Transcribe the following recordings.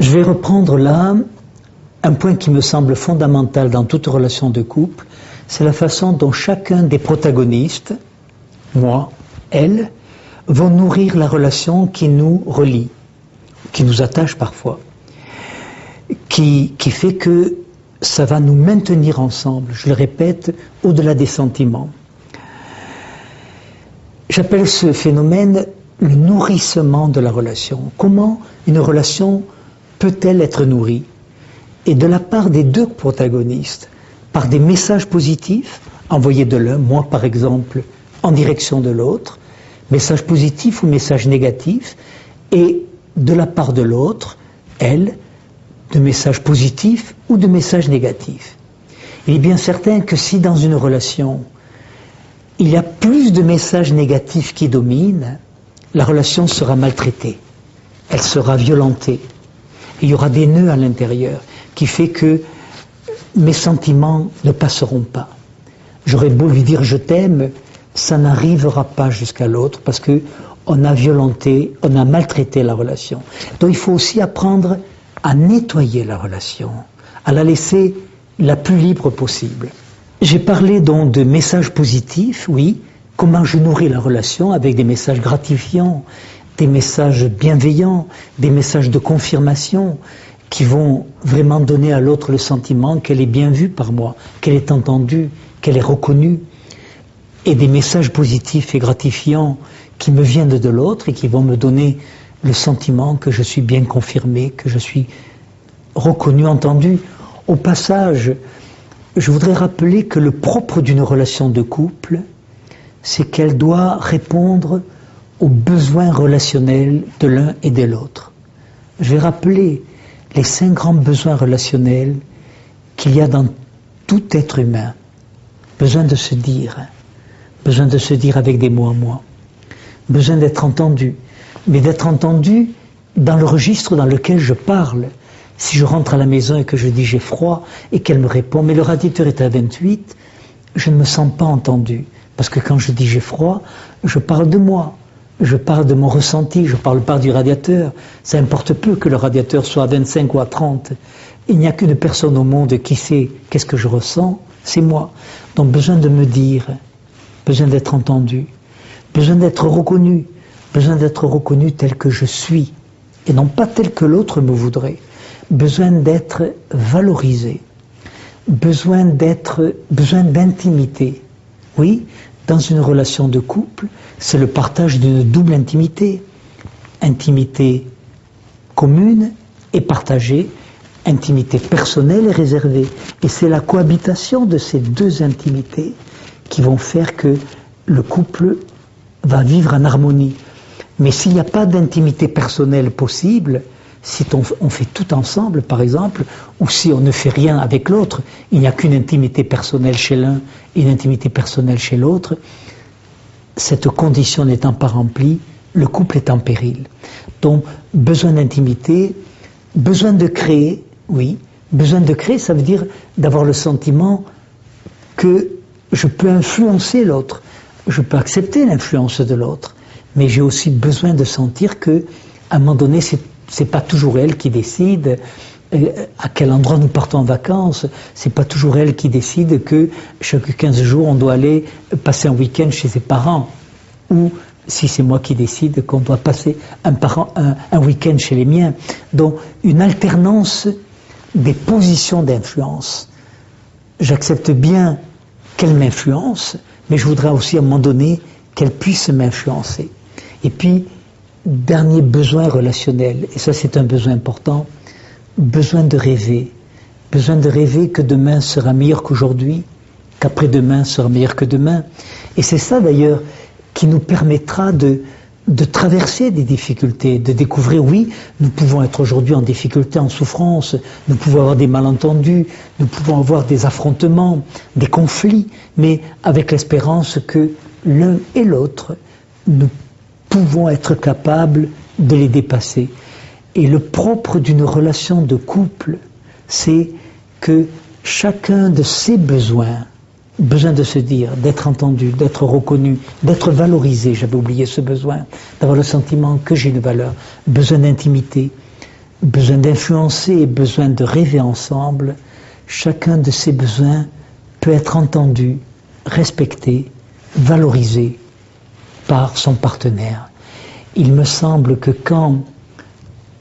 Je vais reprendre là un point qui me semble fondamental dans toute relation de couple, c'est la façon dont chacun des protagonistes, moi, elle, vont nourrir la relation qui nous relie, qui nous attache parfois, qui fait que ça va nous maintenir ensemble, je le répète, au-delà des sentiments. J'appelle ce phénomène le nourrissement de la relation. Comment une relation peut-elle être nourrie? Et de la part des deux protagonistes, par des messages positifs envoyés de l'un, moi par exemple, en direction de l'autre, messages positifs ou messages négatifs, et de la part de l'autre, elle, de messages positifs ou de messages négatifs. Il est bien certain que si dans une relation, il y a plus de messages négatifs qui dominent, la relation sera maltraitée, elle sera violentée. Il y aura des nœuds à l'intérieur qui fait que mes sentiments ne passeront pas. J'aurais beau lui dire je t'aime, ça n'arrivera pas jusqu'à l'autre parce que on a violenté, on a maltraité la relation. Donc il faut aussi apprendre à nettoyer la relation, à la laisser la plus libre possible. J'ai parlé donc de messages positifs, oui, comment je nourris la relation avec des messages gratifiants, des messages bienveillants, des messages de confirmation qui vont vraiment donner à l'autre le sentiment qu'elle est bien vue par moi, qu'elle est entendue, qu'elle est reconnue, et des messages positifs et gratifiants qui me viennent de l'autre et qui vont me donner le sentiment que je suis bien confirmé, que je suis reconnu, entendu. Au passage, je voudrais rappeler que le propre d'une relation de couple, c'est qu'elle doit répondre aux besoins relationnels de l'un et de l'autre. Je vais rappeler les 5 grands besoins relationnels qu'il y a dans tout être humain. Besoin de se dire avec des mots à moi, besoin d'être entendu, mais d'être entendu dans le registre dans lequel je parle. Si je rentre à la maison et que je dis j'ai froid et qu'elle me répond mais le radiateur est à 28, je ne me sens pas entendu. Parce que quand je dis j'ai froid, je parle de moi, je parle de mon ressenti, je ne parle pas du radiateur. Ça importe peu que le radiateur soit à 25 ou à 30. Il n'y a qu'une personne au monde qui sait qu'est-ce que je ressens, c'est moi. Donc besoin de me dire, besoin d'être entendu, besoin d'être reconnu tel que je suis, et non pas tel que l'autre me voudrait. Besoin d'être valorisé, besoin d'intimité. Oui, dans une relation de couple, c'est le partage d'une double intimité. Intimité commune et partagée, intimité personnelle et réservée. Et c'est la cohabitation de ces deux intimités qui vont faire que le couple va vivre en harmonie. Mais s'il n'y a pas d'intimité personnelle possible, si on fait tout ensemble, par exemple, ou si on ne fait rien avec l'autre, il n'y a qu'une intimité personnelle chez l'un et une intimité personnelle chez l'autre, cette condition n'étant pas remplie, le couple est en péril. Donc, besoin d'intimité, besoin de créer, oui, besoin de créer, ça veut dire d'avoir le sentiment que je peux influencer l'autre, je peux accepter l'influence de l'autre, mais j'ai aussi besoin de sentir que, à un moment donné, c'est pas toujours elle qui décide à quel endroit nous partons en vacances, c'est pas toujours elle qui décide que chaque 15 jours on doit aller passer un week-end chez ses parents, ou si c'est moi qui décide qu'on doit passer un week-end chez les miens. Donc une alternance des positions d'influence. J'accepte bien qu'elle m'influence, mais je voudrais aussi à un moment donné qu'elle puisse m'influencer. Et puis, dernier besoin relationnel, et ça c'est un besoin important, besoin de rêver que demain sera meilleur qu'aujourd'hui, qu'après-demain sera meilleur que demain. Et c'est ça d'ailleurs qui nous permettra de traverser des difficultés, de découvrir, oui, nous pouvons être aujourd'hui en difficulté, en souffrance, nous pouvons avoir des malentendus, nous pouvons avoir des affrontements, des conflits, mais avec l'espérance que l'un et l'autre, nous pouvons être capables de les dépasser. Et le propre d'une relation de couple, c'est que chacun de ses besoins, besoin de se dire, d'être entendu, d'être reconnu, d'être valorisé, j'avais oublié ce besoin, d'avoir le sentiment que j'ai une valeur, besoin d'intimité, besoin d'influencer et besoin de rêver ensemble, chacun de ces besoins peut être entendu, respecté, valorisé par son partenaire. Il me semble que quand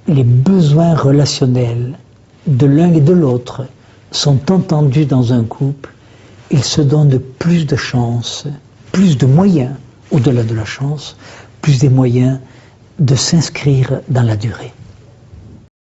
les besoins relationnels de l'un et de l'autre sont entendus dans un couple, ils se donnent plus de chances, plus de moyens, au-delà de la chance, plus des moyens de s'inscrire dans la durée.